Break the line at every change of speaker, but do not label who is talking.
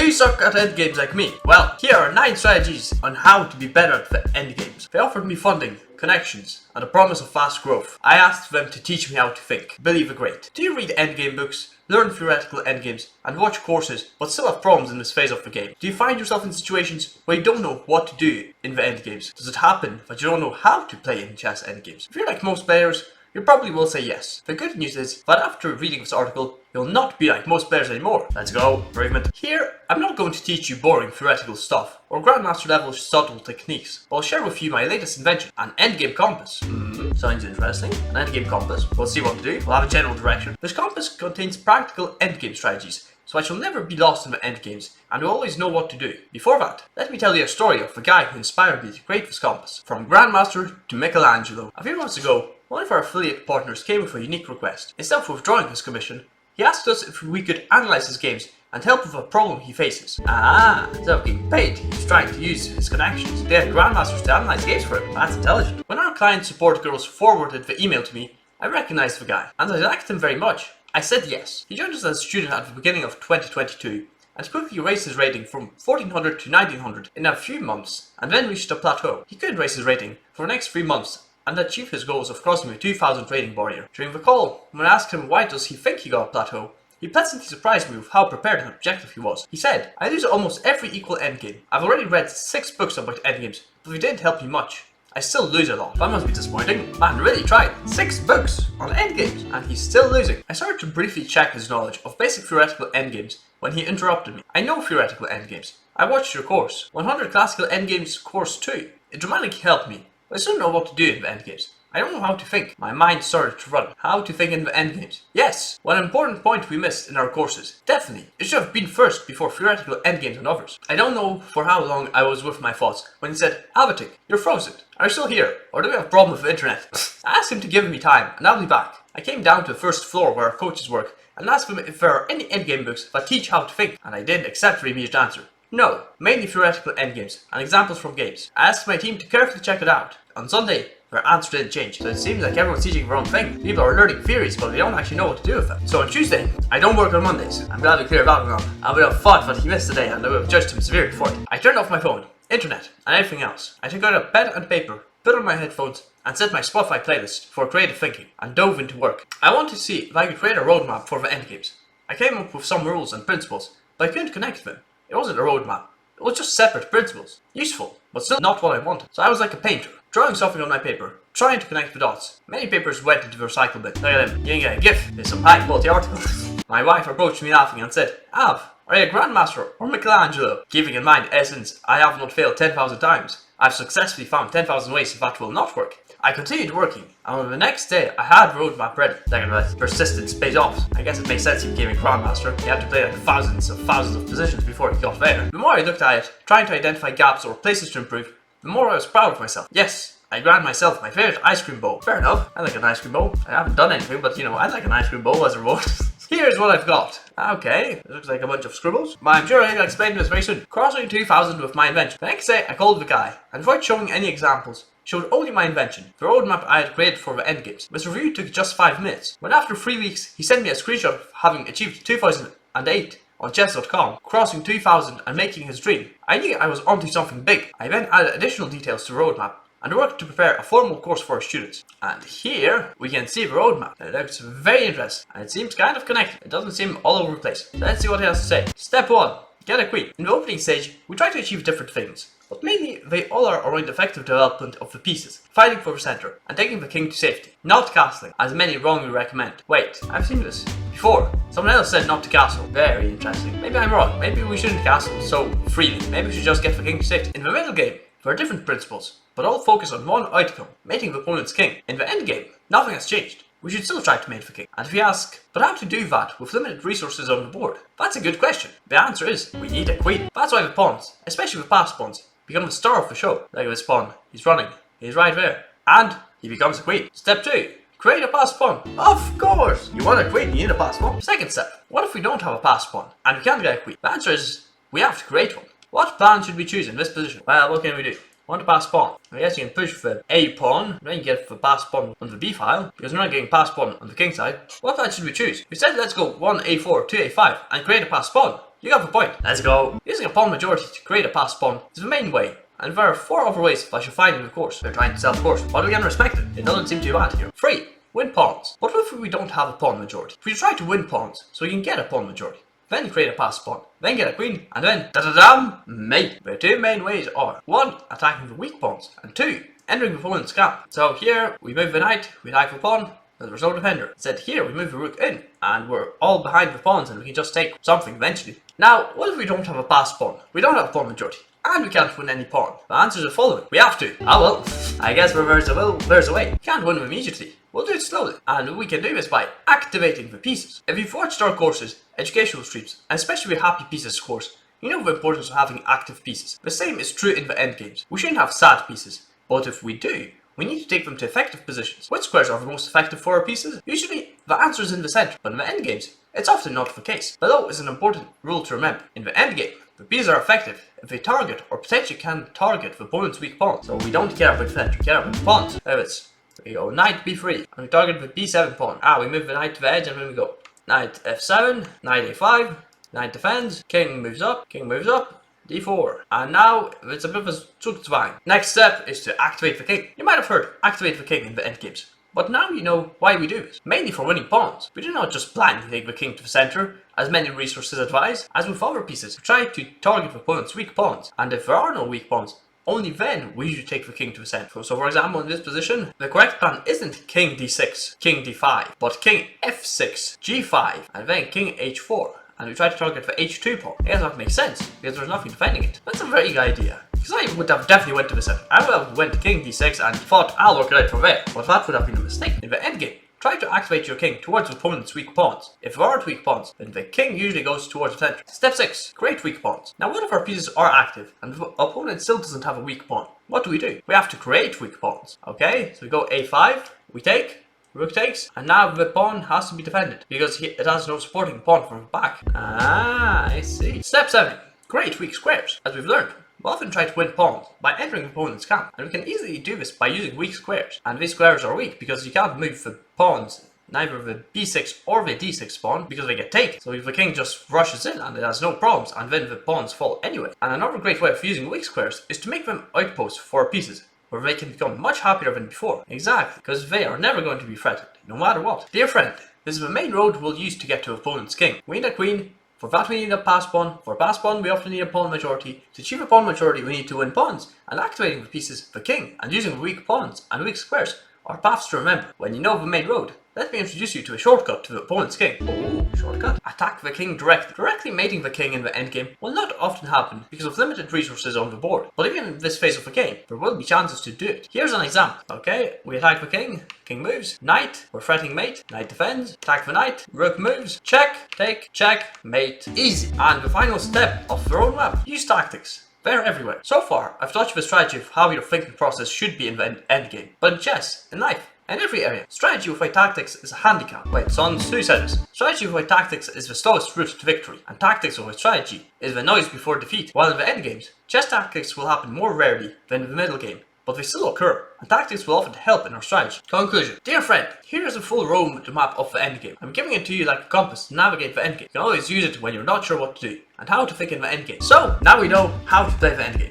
you suck at endgames like me? Well, here are 9 strategies on how to be better at the endgames. They offered me funding, connections, and a promise of fast growth. I asked them to teach me how to think. Billy the Great. Do you read endgame books, learn theoretical endgames, and watch courses, but still have problems in this phase of the game? Do you find yourself in situations where you don't know what to do in the endgames? Does it happen that you don't know how to play in chess endgames? If you're like most players, you probably will say yes. The good news is that after reading this article, you'll not be like most players anymore. Let's go, improvement. Here, I'm not going to teach you boring theoretical stuff or grandmaster level subtle techniques, but I'll share with you my latest invention, an endgame compass. Sounds interesting. An endgame compass. We'll see what to do. We'll have a general direction. This compass contains practical endgame strategies, so I shall never be lost in the endgames and will always know what to do. Before that, let me tell you a story of the guy who inspired me to create this compass. From Grandmaster to Michelangelo. A few months ago, one of our affiliate partners came with a unique request. Instead of withdrawing his commission, he asked us if we could analyze his games and help with a problem he faces. Instead of getting paid, he's trying to use his connections. They had grandmasters to analyze games for him. That's intelligent. When our client support girls forwarded the email to me, I recognized the guy, and I liked him very much. I said yes. He joined us as a student at the beginning of 2022, and quickly raised his rating from 1400 to 1900 in a few months, and then reached a plateau. He couldn't raise his rating for the next 3 months, and achieve his goals of crossing the 2000 rating barrier. During the call, when I asked him why does he think he got a plateau, he pleasantly surprised me with how prepared and objective he was. He said, I lose almost every equal endgame. I've already read 6 books about endgames, but they didn't help me much. I still lose a lot. That must be disappointing. Man really tried. 6 books on endgames, and he's still losing. I started to briefly check his knowledge of basic theoretical endgames when he interrupted me. I know theoretical endgames. I watched your course, 100 Classical Endgames Course 2. It dramatically helped me. I still know what to do in the endgames. I don't know how to think. My mind started to run. How to think in the endgames. Yes, one important point we missed in our courses. Definitely, it should have been first before theoretical endgames and others. I don't know for how long I was with my thoughts when he said, Avatic, you're frozen. Are you still here? Or do we have a problem with the internet? I asked him to give me time, and I'll be back. I came down to the first floor where our coaches work, and asked them if there are any endgame books that teach how to think, and I didn't accept the immediate answer. No, mainly theoretical endgames, and examples from games. I asked my team to carefully check it out. On Sunday, their answer didn't change, so it seems like everyone's teaching their own thing. People are learning theories, but they don't actually know what to do with them. So on Tuesday, I don't work on Mondays. I'm glad we cleared that one up. I would have thought that he missed the day, and I would have judged him severely for it. I turned off my phone, internet, and everything else. I took out a pen and paper, put on my headphones, and set my Spotify playlist for creative thinking, and dove into work. I wanted to see if I could create a roadmap for the endgames. I came up with some rules and principles, but I couldn't connect them. It wasn't a roadmap. It was just separate principles. Useful, but still not what I wanted. So I was like a painter, drawing something on my paper, trying to connect the dots. Many papers went into the recycle bin. Look at him, getting a gift. There's some high quality articles. My wife approached me laughing and said, Av, are you a Grandmaster or Michelangelo? Keeping in mind essence, I have not failed 10,000 times. I've successfully found 10,000 ways that will not work. I continued working, and on the next day, I had the roadmap ready. Persistence pays off. I guess it makes sense he became a Grandmaster. He had to play like thousands of positions before he got there. The more I looked at it, trying to identify gaps or places to improve, the more I was proud of myself. Yes, I grant myself my favorite ice cream bowl. Fair enough, I like an ice cream bowl. I haven't done anything, but I like an ice cream bowl as a reward. Here's what I've got. Okay, it looks like a bunch of scribbles, but I'm sure I'll explain this very soon. Crossing 2000 with my invention. The next day, I called the guy, and without showing any examples, showed only my invention, the roadmap I had created for the endgames. This review took just 5 minutes. When after 3 weeks, he sent me a screenshot of having achieved 2008 on chess.com, crossing 2000 and making his dream. I knew I was onto something big. I then added additional details to the roadmap and worked to prepare a formal course for our students. And here we can see the roadmap. It looks very interesting and it seems kind of connected. It doesn't seem all over the place. So let's see what he has to say. Step 1. Get a queen. In the opening stage, we try to achieve different things, but mainly they all are around effective development of the pieces, fighting for the center, and taking the king to safety. Not castling, as many wrongly recommend. Wait, I've seen this before. Someone else said not to castle. Very interesting. Maybe I'm wrong. Maybe we shouldn't castle so freely. Maybe we should just get the king to safety. In the middle game, there are different principles, but all focus on one outcome, mating the opponent's king. In the end game, nothing has changed. We should still try to mate the king. And if you ask, but how to do that with limited resources on the board? That's a good question. The answer is, we need a queen. That's why the pawns, especially the passed pawns, become the star of the show. Look at this pawn. He's running. He's right there. And he becomes a queen. Step 2. Create a passed pawn. Of course! You want a queen, you need a passed pawn. Second step. What if we don't have a passed pawn and we can't get a queen? The answer is, we have to create one. What plan should we choose in this position? Well, what can we do? Want to pass pawn. I guess you can push the A pawn, then you get the pass pawn on the B file, because we're not getting pass pawn on the king side. What plan should we choose? We said let's go 1 A4, 2 A5, and create a pass pawn. You got the point. Let's go. Using a pawn majority to create a passed pawn is the main way. And there are 4 other ways that I should find in the course. We're trying to sell the course, but we can respect it. It doesn't seem too bad here. 3. Win pawns. What if we don't have a pawn majority? If we try to win pawns, so we can get a pawn majority, then create a passed pawn, then get a queen, and then da-da-dam, mate. The 2 main ways are 1. Attacking the weak pawns, and 2. Entering the opponent's camp. So here, we move the knight, we attack the pawn, and there's no defender. Instead here, we move the rook in, and we're all behind the pawns, and we can just take something eventually. Now, what if we don't have a passed pawn? We don't have a pawn majority, and we can't win any pawn. The answers are the following. We have to. Ah well, I guess where there's a will, there's a way. We can't win them immediately. We'll do it slowly, and we can do this by activating the pieces. If you've watched our courses, educational streams, and especially the Happy Pieces course, you know the importance of having active pieces. The same is true in the endgames. We shouldn't have sad pieces, but if we do, we need to take them to effective positions. Which squares are the most effective for our pieces? Usually, the answer is in the center, but in the endgames, it's often not the case. Below is an important rule to remember. In the endgame, the pieces are effective if they target or potentially can target the opponent's weak pawn. So we don't care about the center, we care about the pawns. There it is. We go knight b3, and we target the b7 pawn. We move the knight to the edge, and then we go knight f7, knight a5, knight defends, king moves up, d4. And now it's a bit of a Zugzwang. Next step is to activate the king. You might have heard activate the king in the endgames, but now you know why we do this. Mainly for winning pawns. We do not just blindly take the king to the center, as many resources advise. As with other pieces, we try to target the opponent's weak pawns, and if there are no weak pawns, only then we should take the king to the center. So for example, in this position, the correct plan isn't king d6, king d5, but king f6, g5, and then king h4. And we try to target the h2 pawn. I guess that makes sense, because there's nothing defending it. That's a very good idea. Because I would have definitely went to the center. I would have went to king d6 and thought I'll work it out from there. But that would have been a mistake. In the endgame, try to activate your king towards the opponent's weak pawns. If there aren't weak pawns, then the king usually goes towards the center. Step 6. Create weak pawns. Now what if our pieces are active and the opponent still doesn't have a weak pawn? What do? We have to create weak pawns. Okay, so we go a5, we take, rook takes, and now the pawn has to be defended because it has no supporting pawn from the back. I see. Step 7. Create weak squares. As we've learned, we often try to win pawns by entering the opponent's camp, and we can easily do this by using weak squares. And these squares are weak because you can't move the pawns, neither the b6 or the d6 pawn, because they get taken. So if the king just rushes in and it has no problems, and then the pawns fall anyway. And another great way of using weak squares is to make them outposts for our pieces, where they can become much happier than before. Exactly, because they are never going to be threatened, no matter what. Dear friend, this is the main road we'll use to get to opponent's king. We need a queen. For that we need a passed pawn. For a passed pawn we often need a pawn majority. To achieve a pawn majority we need to win pawns, and activating the pieces of the king and using weak pawns and weak squares are paths to remember. When you know the main road, let me introduce you to a shortcut to the opponent's king. Oh, shortcut. Attack the king directly. Directly mating the king in the endgame will not often happen because of limited resources on the board. But even in this phase of the game, there will be chances to do it. Here's an example. Okay, we attack the king moves, knight, we're threatening mate, knight defends, attack the knight, rook moves, check, take, check, mate, easy. And the final step of the roadmap, use tactics. They're everywhere. So far, I've touched the strategy of how your thinking process should be in the endgame. But in chess, in life, in every area, strategy without tactics is a handicap. Wait, sons, who said this? Strategy without tactics is the slowest route to victory, and tactics without strategy is the noise before defeat. While in the endgames, chess tactics will happen more rarely than in the middle game, but they still occur, and tactics will often help in our strategy. Conclusion. Dear friend, here is a full road map of the endgame. I'm giving it to you like a compass to navigate the endgame. You can always use it when you're not sure what to do, and how to think in the endgame. So, now we know how to play the endgame.